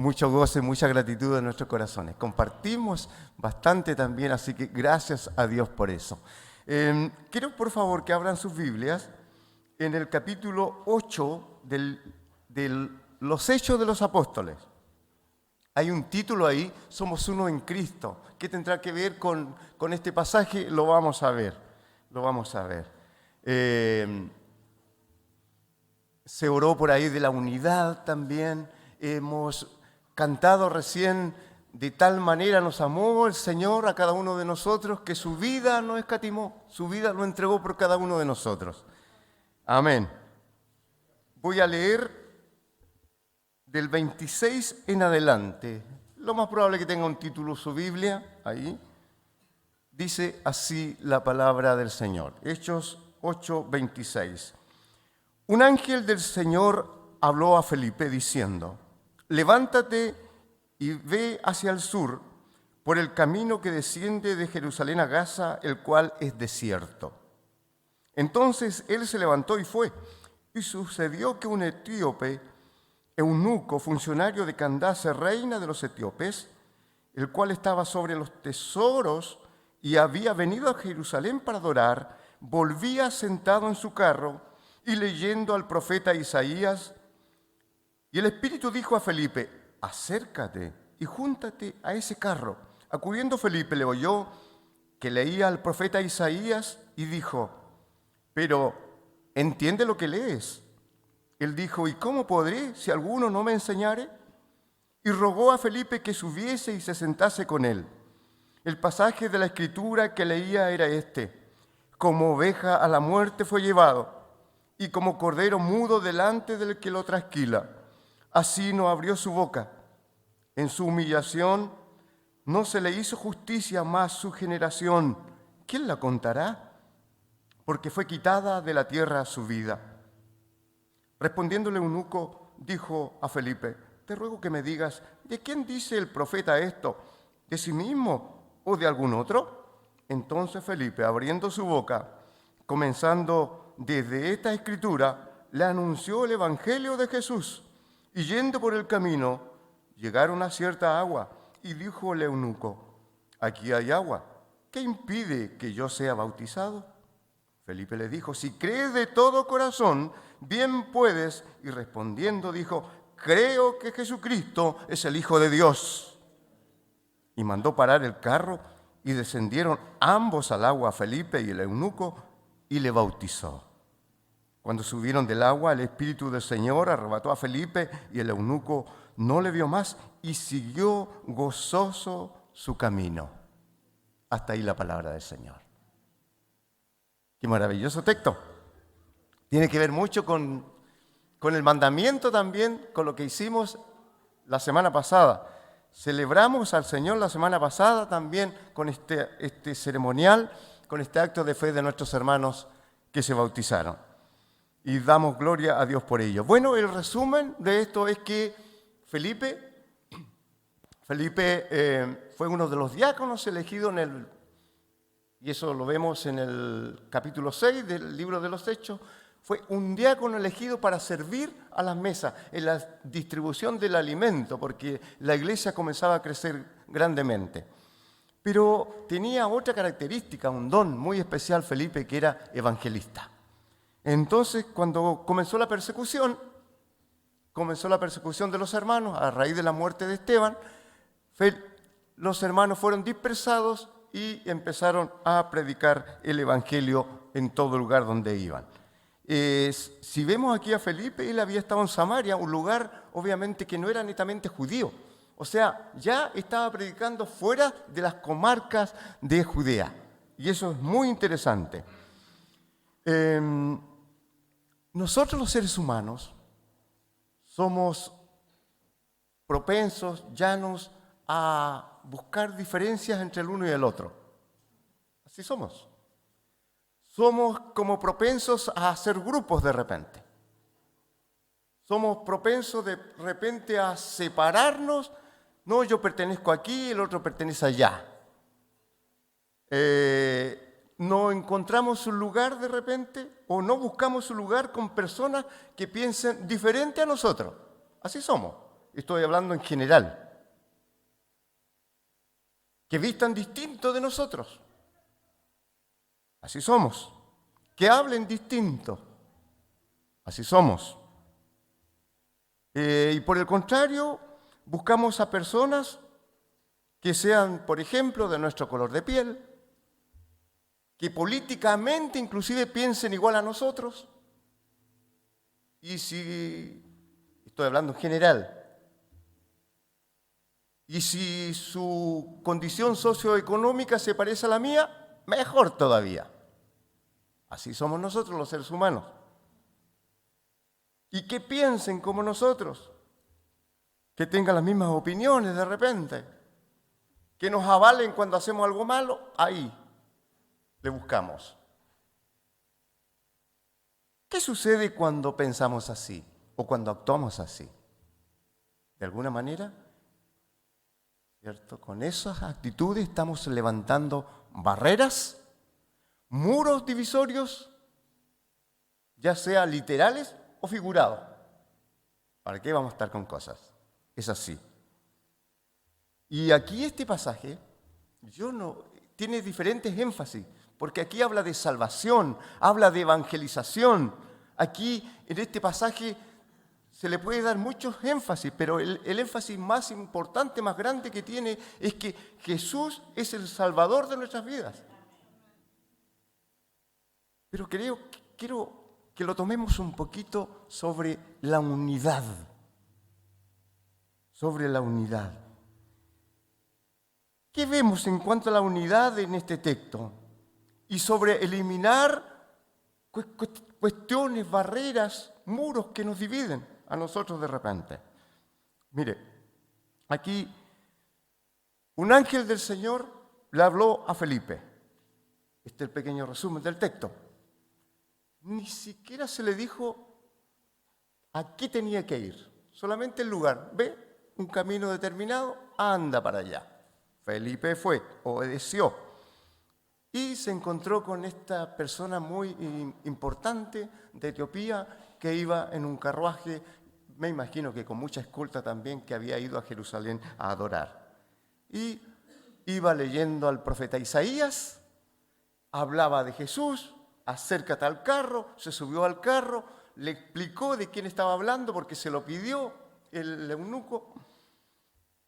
mucho goce, mucha gratitud en nuestros corazones. Compartimos bastante también, así que gracias a Dios por eso. Quiero por favor que abran sus Biblias en el capítulo 8 de los Hechos de los Apóstoles. Hay un título ahí, Somos uno en Cristo. ¿Qué tendrá que ver con este pasaje? Lo vamos a ver. Se oró por ahí de la unidad también. Hemos cantado recién, de tal manera nos amó el Señor a cada uno de nosotros que su vida no escatimó, su vida lo entregó por cada uno de nosotros. Amén. Voy a leer del 26 en adelante. Lo más probable es que tenga un título su Biblia ahí. Dice así la palabra del Señor. Hechos 8:26. Un ángel del Señor habló a Felipe diciendo: levántate y ve hacia el sur por el camino que desciende de Jerusalén a Gaza, el cual es desierto. Entonces él se levantó y fue. Y sucedió que un etíope, eunuco, funcionario de Candace, reina de los etíopes, el cual estaba sobre los tesoros y había venido a Jerusalén para adorar, volvía sentado en su carro y leyendo al profeta Isaías. Y el Espíritu dijo a Felipe: acércate y júntate a ese carro. Acudiendo Felipe le oyó que leía al profeta Isaías y dijo: pero ¿entiende lo que lees? Él dijo: ¿y cómo podré si alguno no me enseñare? Y rogó a Felipe que subiese y se sentase con él. El pasaje de la Escritura que leía era este: como oveja a la muerte fue llevado, y como cordero mudo delante del que lo trasquila, así no abrió su boca. En su humillación no se le hizo justicia, más su generación, ¿quién la contará? Porque fue quitada de la tierra su vida. Respondiéndole eunuco, dijo a Felipe: te ruego que me digas, ¿de quién dice el profeta esto? ¿De sí mismo o de algún otro? Entonces Felipe, abriendo su boca, comenzando desde esta escritura, le anunció el evangelio de Jesús. Y yendo por el camino, llegaron a cierta agua, y dijo el eunuco: aquí hay agua, ¿qué impide que yo sea bautizado? Felipe le dijo: si crees de todo corazón, bien puedes. Y respondiendo dijo: creo que Jesucristo es el Hijo de Dios. Y mandó parar el carro, y descendieron ambos al agua, Felipe y el eunuco, y le bautizó. Cuando subieron del agua, el Espíritu del Señor arrebató a Felipe, y el eunuco no le vio más, y siguió gozoso su camino. Hasta ahí la palabra del Señor. Qué maravilloso texto. Tiene que ver mucho con el mandamiento también, con lo que hicimos la semana pasada. Celebramos al Señor la semana pasada también con este ceremonial, con este acto de fe de nuestros hermanos que se bautizaron. Y damos gloria a Dios por ello. Bueno, el resumen de esto es que Felipe fue uno de los diáconos elegidos y eso lo vemos en el capítulo 6 del libro de los Hechos. Fue un diácono elegido para servir a las mesas, en la distribución del alimento, porque la iglesia comenzaba a crecer grandemente. Pero tenía otra característica, un don muy especial Felipe, que era evangelista. Entonces, cuando comenzó la persecución de los hermanos, a raíz de la muerte de Esteban, los hermanos fueron dispersados y empezaron a predicar el evangelio en todo lugar donde iban. Si vemos aquí a Felipe, él había estado en Samaria, un lugar obviamente que no era netamente judío. O sea, ya estaba predicando fuera de las comarcas de Judea. Y eso es muy interesante. Nosotros los seres humanos somos propensos, llanos, a buscar diferencias entre el uno y el otro. Así somos. Somos como propensos a hacer grupos de repente. Somos propensos de repente a separarnos. No, yo pertenezco aquí, el otro pertenece allá. No encontramos un lugar de repente o no buscamos un lugar con personas que piensen diferente a nosotros. Así somos. estoy hablando en general, que vistan distinto de nosotros. Así somos. Que hablen distinto. Así somos. Y por el contrario, buscamos a personas que sean, por ejemplo, de nuestro color de piel, que políticamente inclusive piensen igual a nosotros. Y si, estoy hablando en general, y si su condición socioeconómica se parece a la mía, mejor todavía. Así somos nosotros los seres humanos. Y que piensen como nosotros, que tengan las mismas opiniones de repente, que nos avalen cuando hacemos algo malo, ahí le buscamos. ¿Qué sucede cuando pensamos así o cuando actuamos así? De alguna manera, ¿cierto? Con esas actitudes estamos levantando barreras, muros divisorios, ya sea literales o figurados. ¿Para qué vamos a estar con cosas? Es así. Y aquí este pasaje tiene diferentes énfasis, porque aquí habla de salvación, habla de evangelización. Aquí en este pasaje se le puede dar muchos énfasis, pero el énfasis más importante, más grande que tiene es que Jesús es el Salvador de nuestras vidas. Pero quiero que lo tomemos un poquito sobre la unidad. Sobre la unidad. ¿Qué vemos en cuanto a la unidad en este texto? Y sobre eliminar cuestiones, barreras, muros que nos dividen a nosotros de repente. Mire, aquí un ángel del Señor le habló a Felipe. Este es el pequeño resumen del texto. Ni siquiera se le dijo a qué tenía que ir, solamente el lugar. Ve un camino determinado, anda para allá. Felipe fue, obedeció y se encontró con esta persona muy importante de Etiopía que iba en un carruaje, me imagino que con mucha escolta también, que había ido a Jerusalén a adorar. Y iba leyendo al profeta Isaías, hablaba de Jesús. Acércate al carro, se subió al carro, le explicó de quién estaba hablando porque se lo pidió el eunuco.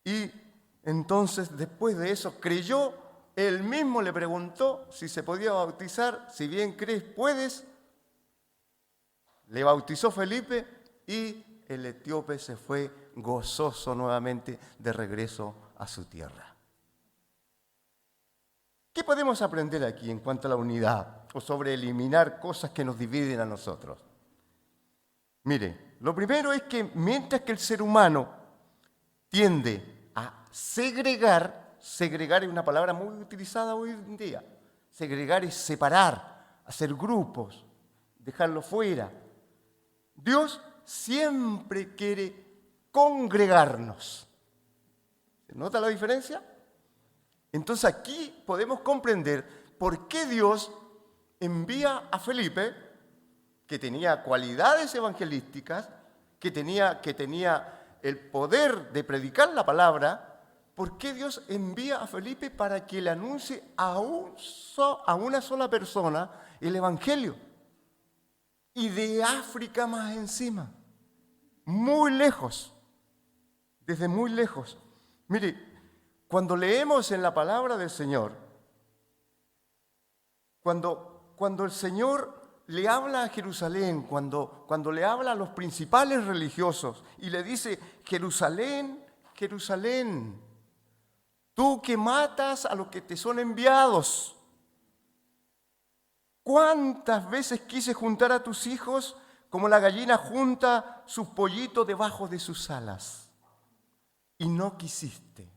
Y entonces, después de eso, creyó, él mismo le preguntó si se podía bautizar. Si bien crees, puedes. Le bautizó Felipe y el etíope se fue gozoso nuevamente de regreso a su tierra. ¿Qué podemos aprender aquí en cuanto a la unidad o sobre eliminar cosas que nos dividen a nosotros? Mire, lo primero es que mientras que el ser humano tiende a segregar es una palabra muy utilizada hoy en día, segregar es separar, hacer grupos, dejarlo fuera. Dios siempre quiere congregarnos. ¿Se nota la diferencia? Entonces aquí podemos comprender por qué Dios envía a Felipe, que tenía cualidades evangelísticas, que tenía el poder de predicar la palabra, por qué Dios envía a Felipe para que le anuncie a una sola persona el evangelio. Y de África más encima, muy lejos, desde muy lejos. Mire, cuando leemos en la palabra del Señor, cuando el Señor le habla a Jerusalén, cuando le habla a los principales religiosos y le dice, Jerusalén, Jerusalén, tú que matas a los que te son enviados, ¿cuántas veces quise juntar a tus hijos como la gallina junta sus pollitos debajo de sus alas? Y no quisiste.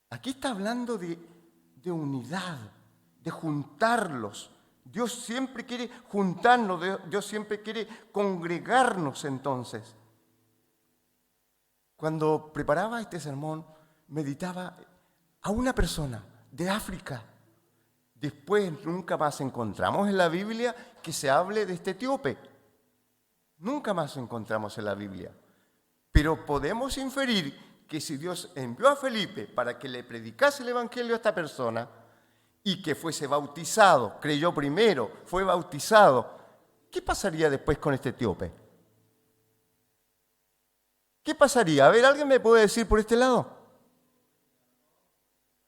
Aquí está hablando de unidad, de juntarlos. Dios siempre quiere juntarnos, Dios siempre quiere congregarnos entonces. Cuando preparaba este sermón, meditaba a una persona de África. Después nunca más encontramos en la Biblia que se hable de este etíope. Nunca más encontramos en la Biblia. Pero podemos inferir que si Dios envió a Felipe para que le predicase el Evangelio a esta persona y que fuese bautizado, creyó primero, fue bautizado, ¿qué pasaría después con este etíope? ¿Qué pasaría? A ver, ¿alguien me puede decir por este lado?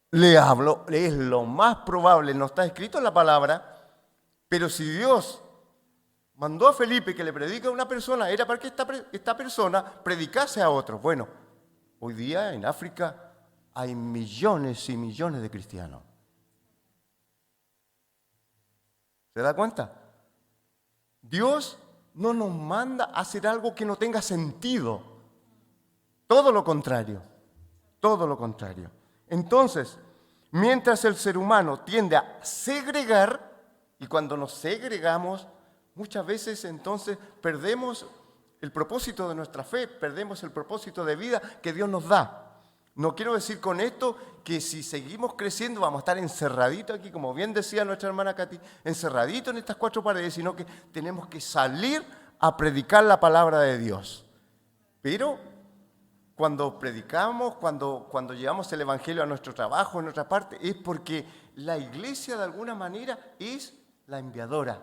Le hablo, es lo más probable, no está escrito en la palabra, pero si Dios mandó a Felipe que le predique a una persona, era para que esta persona predicase a otros. Bueno, hoy día en África hay millones y millones de cristianos. ¿Se da cuenta? Dios no nos manda a hacer algo que no tenga sentido. Todo lo contrario. Todo lo contrario. Entonces, mientras el ser humano tiende a segregar, y cuando nos segregamos, muchas veces entonces perdemos el propósito de nuestra fe, perdemos el propósito de vida que Dios nos da. No quiero decir con esto que si seguimos creciendo vamos a estar encerraditos aquí, como bien decía nuestra hermana Katy, encerraditos en estas 4 paredes, sino que tenemos que salir a predicar la palabra de Dios. Pero cuando predicamos, cuando llevamos el Evangelio a nuestro trabajo, en otra parte, es porque la iglesia de alguna manera es la enviadora,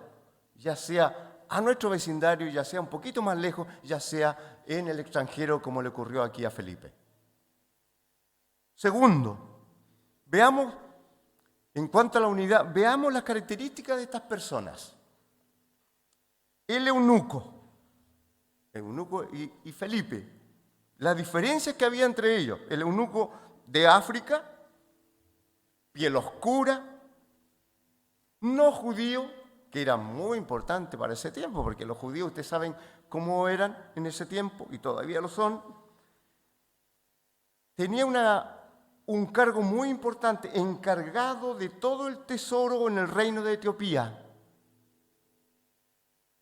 ya sea a nuestro vecindario, ya sea un poquito más lejos, ya sea en el extranjero, como le ocurrió aquí a Felipe. Segundo, veamos, en cuanto a la unidad, veamos las características de estas personas. El eunuco y Felipe, las diferencias que había entre ellos. El eunuco de África, piel oscura, no judío, que era muy importante para ese tiempo, porque los judíos, ustedes saben cómo eran en ese tiempo, y todavía lo son. Tenía un cargo muy importante, encargado de todo el tesoro en el reino de Etiopía.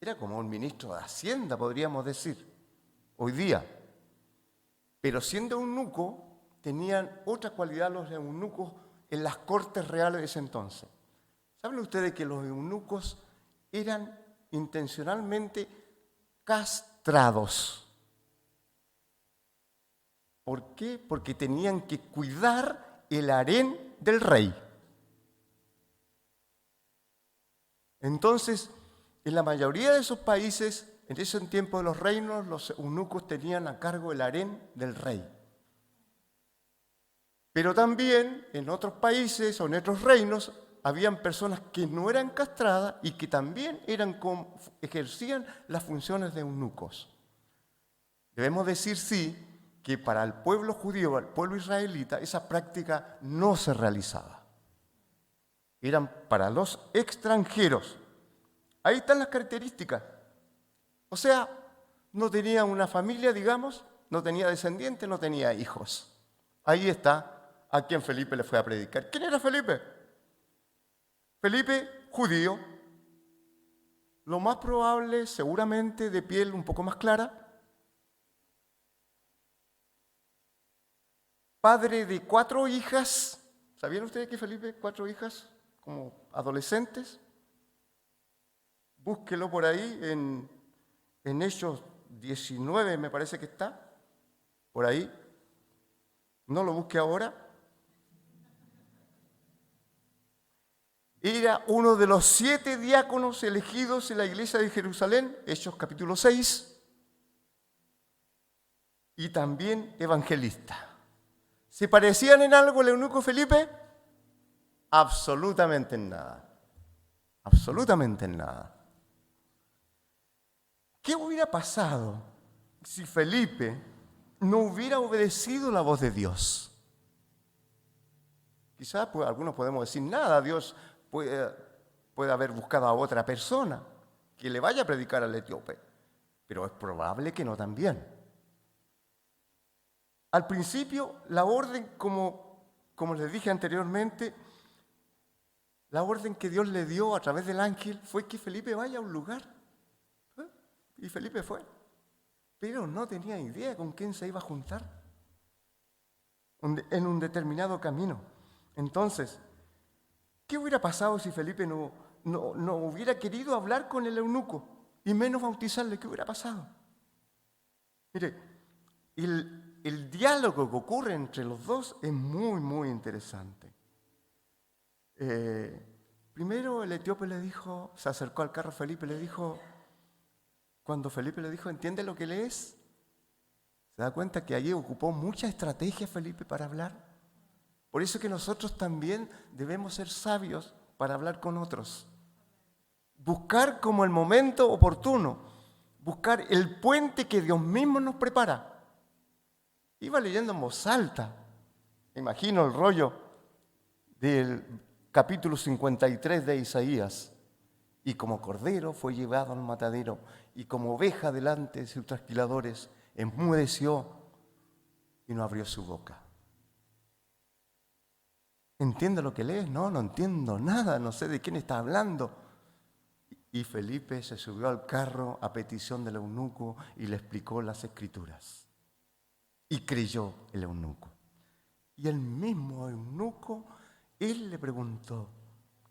Era como un ministro de Hacienda, podríamos decir, hoy día. Pero siendo eunuco, tenían otra cualidad los eunucos en las cortes reales de ese entonces. ¿Saben ustedes que los eunucos eran intencionalmente castrados? ¿Por qué? Porque tenían que cuidar el harén del rey. Entonces, en la mayoría de esos países, en ese tiempo de los reinos, los eunucos tenían a cargo el harén del rey. Pero también en otros países o en otros reinos habían personas que no eran castradas y que también ejercían las funciones de eunucos. Debemos decir, sí, que para el pueblo judío, el pueblo israelita, esa práctica no se realizaba. Eran para los extranjeros. Ahí están las características. O sea, no tenía una familia, digamos, no tenía descendientes, no tenía hijos. Ahí está a quien Felipe le fue a predicar. ¿Quién era Felipe? Felipe, judío, lo más probable, seguramente, de piel un poco más clara, padre de 4 hijas. ¿Sabían ustedes que Felipe, 4 hijas, como adolescentes? Búsquelo por ahí en Hechos 19, me parece que está, por ahí. No lo busque ahora. Era uno de los 7 diáconos elegidos en la iglesia de Jerusalén, Hechos capítulo 6, y también evangelista. ¿Se parecían en algo el eunuco Felipe? Absolutamente en nada. Absolutamente en nada. ¿Qué hubiera pasado si Felipe no hubiera obedecido la voz de Dios? Quizás algunos podemos decir, nada, Dios puede haber buscado a otra persona que le vaya a predicar al etíope, pero es probable que no también. Al principio, la orden, como les dije anteriormente, la orden que Dios le dio a través del ángel fue que Felipe vaya a un lugar. Y Felipe fue, pero no tenía idea con quién se iba a juntar en un determinado camino. Entonces, ¿qué hubiera pasado si Felipe no hubiera querido hablar con el eunuco y menos bautizarle? ¿Qué hubiera pasado? Mire, El diálogo que ocurre entre los dos es muy, muy interesante. Primero el etíope le dijo, se acercó al carro Felipe y le dijo, cuando Felipe le dijo, ¿entiende lo que lees? ¿Se da cuenta que allí ocupó mucha estrategia Felipe para hablar? Por eso que nosotros también debemos ser sabios para hablar con otros. Buscar como el momento oportuno, buscar el puente que Dios mismo nos prepara. Iba leyendo en voz alta, imagino el rollo del capítulo 53 de Isaías. Y como cordero fue llevado al matadero, y como oveja delante de sus trasquiladores, enmudeció y no abrió su boca. ¿Entiende lo que lees? No entiendo nada, no sé de quién está hablando. Y Felipe se subió al carro a petición del eunuco y le explicó las escrituras. Y creyó el eunuco. Y el mismo eunuco, él le preguntó,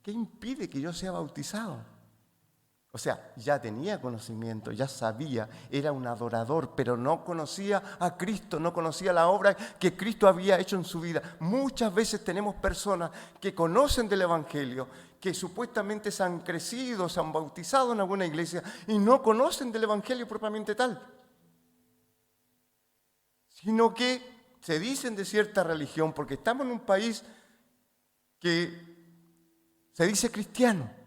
¿qué impide que yo sea bautizado? O sea, ya tenía conocimiento, ya sabía, era un adorador, pero no conocía a Cristo, no conocía la obra que Cristo había hecho en su vida. Muchas veces tenemos personas que conocen del Evangelio, que supuestamente se han crecido, se han bautizado en alguna iglesia y no conocen del Evangelio propiamente tal, sino que se dicen de cierta religión, porque estamos en un país que se dice cristiano,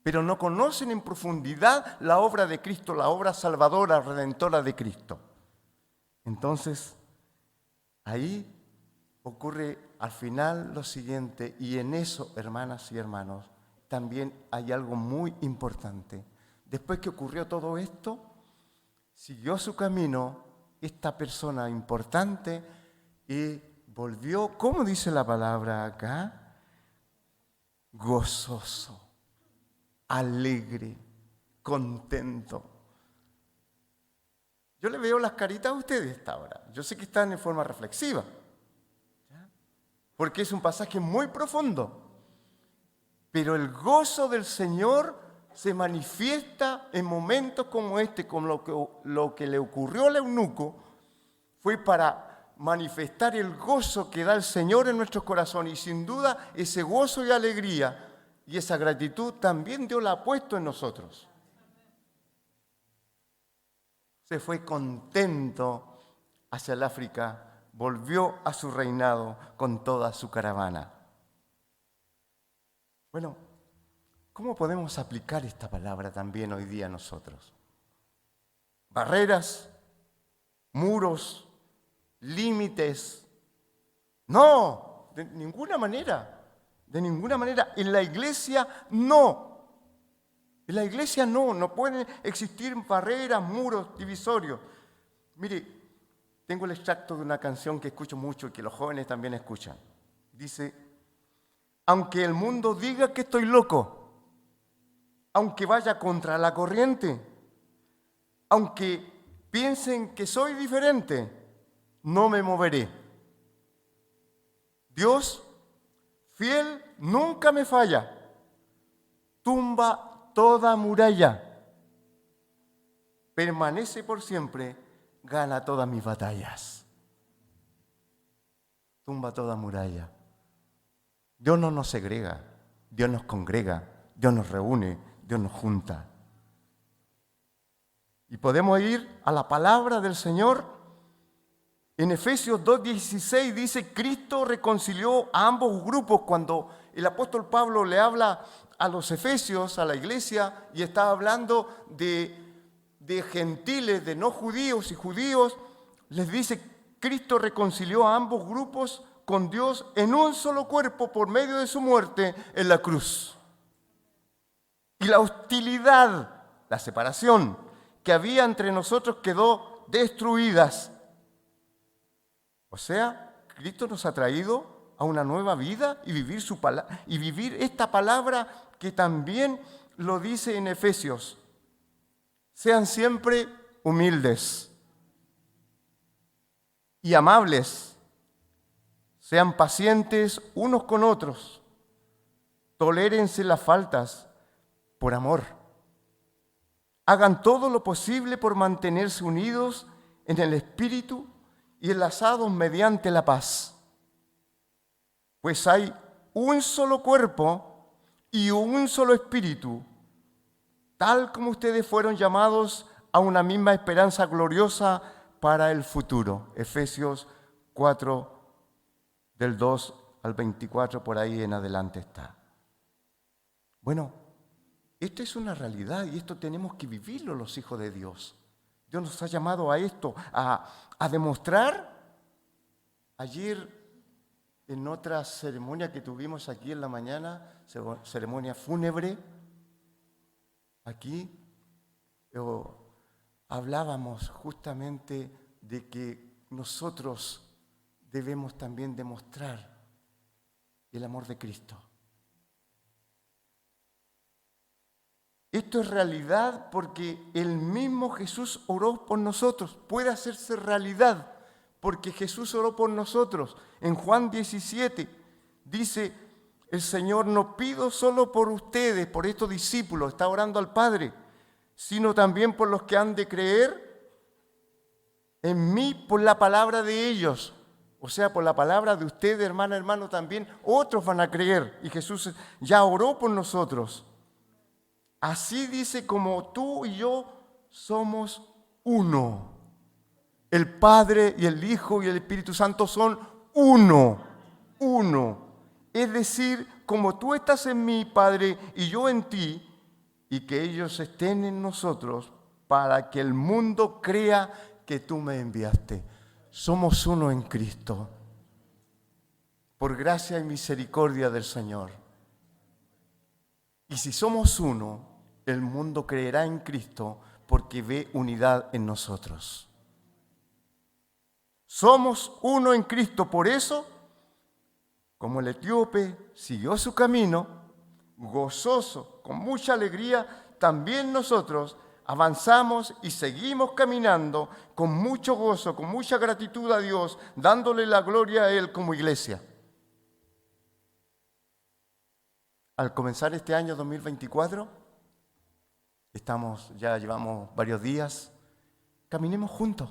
pero no conocen en profundidad la obra de Cristo, la obra salvadora, redentora de Cristo. Entonces, ahí ocurre al final lo siguiente, y en eso, hermanas y hermanos, también hay algo muy importante. Después que ocurrió todo esto, siguió su camino esta persona importante y volvió, ¿cómo dice la palabra acá? Gozoso, alegre, contento. Yo le veo las caritas a ustedes esta hora. Yo sé que están en forma reflexiva, ¿ya? Porque es un pasaje muy profundo. Pero el gozo del Señor se manifiesta en momentos como este, como lo que le ocurrió al eunuco, fue para manifestar el gozo que da el Señor en nuestros corazones. Y sin duda ese gozo y alegría y esa gratitud también Dios la ha puesto en nosotros. Se fue contento hacia el África, volvió a su reinado con toda su caravana. Bueno, ¿cómo podemos aplicar esta palabra también hoy día nosotros? Barreras, muros, límites. No, de ninguna manera. De ninguna manera. En la iglesia no. En la iglesia no pueden existir barreras, muros, divisorios. Mire, tengo el extracto de una canción que escucho mucho y que los jóvenes también escuchan. Dice, aunque el mundo diga que estoy loco, aunque vaya contra la corriente, aunque piensen que soy diferente, no me moveré. Dios, fiel, nunca me falla. Tumba toda muralla, permanece por siempre, gana todas mis batallas. Tumba toda muralla. Dios no nos segrega, Dios nos congrega, Dios nos reúne, Dios nos junta. Y podemos ir a la palabra del Señor. En Efesios 2:16 dice, Cristo reconcilió a ambos grupos. Cuando el apóstol Pablo le habla a los efesios, a la iglesia, y estaba hablando de gentiles, de no judíos y judíos, les dice, Cristo reconcilió a ambos grupos con Dios en un solo cuerpo por medio de su muerte en la cruz. Y la hostilidad, la separación que había entre nosotros quedó destruida. O sea, Cristo nos ha traído a una nueva vida y vivir y vivir esta palabra que también lo dice en Efesios. Sean siempre humildes y amables. Sean pacientes unos con otros. Tolérense las faltas por amor. Hagan todo lo posible por mantenerse unidos en el Espíritu y enlazados mediante la paz. Pues hay un solo cuerpo y un solo Espíritu, tal como ustedes fueron llamados a una misma esperanza gloriosa para el futuro. Efesios 4, del 2 al 24, por ahí en adelante está. Bueno, esto es una realidad y esto tenemos que vivirlo los hijos de Dios. Dios nos ha llamado a esto, a demostrar. Ayer, en otra ceremonia que tuvimos aquí en la mañana, ceremonia fúnebre, aquí hablábamos justamente de que nosotros debemos también demostrar el amor de Cristo. Esto es realidad porque el mismo Jesús oró por nosotros. Puede hacerse realidad porque Jesús oró por nosotros. En Juan 17 dice, el Señor, no pido solo por ustedes, por estos discípulos, está orando al Padre, sino también por los que han de creer en mí por la palabra de ellos. O sea, por la palabra de ustedes, hermano, también otros van a creer. Y Jesús ya oró por nosotros. Así dice, como tú y yo somos uno. El Padre y el Hijo y el Espíritu Santo son uno. Es decir, como tú estás en mí, Padre, y yo en ti, y que ellos estén en nosotros, para que el mundo crea que tú me enviaste. Somos uno en Cristo, por gracia y misericordia del Señor. Y si somos uno, el mundo creerá en Cristo porque ve unidad en nosotros. Somos uno en Cristo, por eso, como el etíope siguió su camino, gozoso, con mucha alegría, también nosotros avanzamos y seguimos caminando con mucho gozo, con mucha gratitud a Dios, dándole la gloria a Él como iglesia. Al comenzar este año 2024, ya llevamos varios días, caminemos juntos.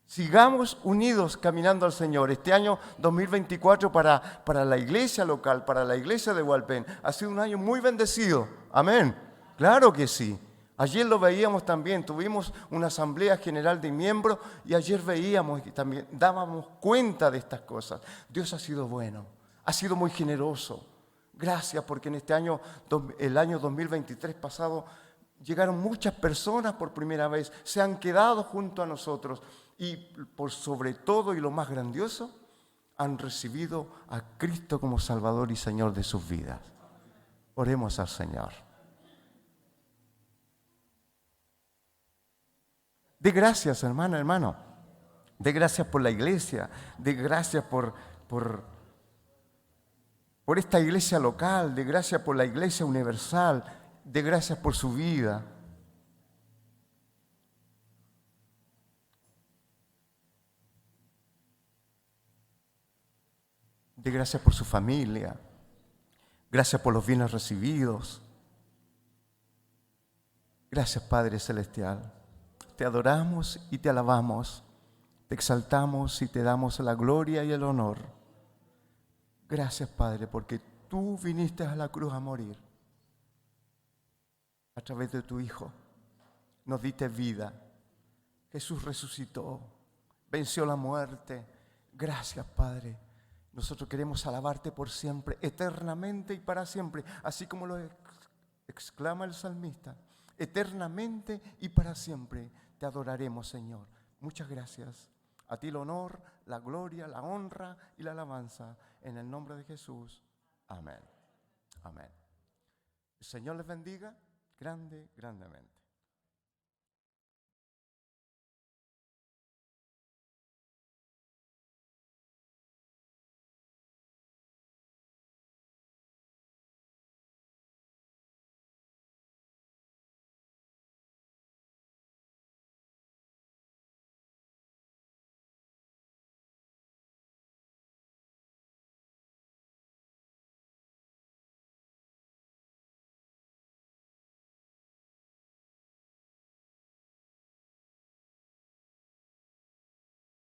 Sigamos unidos caminando al Señor. Este año 2024 para la iglesia local, para la iglesia de Hualpén, ha sido un año muy bendecido. Amén. Claro que sí. Ayer lo veíamos también, tuvimos una asamblea general de miembros y ayer veíamos y también dábamos cuenta de estas cosas. Dios ha sido bueno, ha sido muy generoso. Gracias porque en este año, el año 2023 pasado, llegaron muchas personas por primera vez, se han quedado junto a nosotros y por sobre todo y lo más grandioso, han recibido a Cristo como Salvador y Señor de sus vidas. Oremos al Señor. De gracias, hermano. De gracias por la iglesia, de gracias por esta iglesia local, de gracias por la iglesia universal, de gracias por su vida. De gracias por su familia, gracias por los bienes recibidos. Gracias, Padre Celestial. Te adoramos y te alabamos, te exaltamos y te damos la gloria y el honor. Gracias, Padre, porque tú viniste a la cruz a morir. A través de tu Hijo nos diste vida. Jesús resucitó, venció la muerte. Gracias, Padre. Nosotros queremos alabarte por siempre, eternamente y para siempre, así como lo exclama el salmista. Eternamente y para siempre te adoraremos, Señor. Muchas gracias. A ti el honor, la gloria, la honra y la alabanza. En el nombre de Jesús. Amén. Amén. El Señor les bendiga grandemente.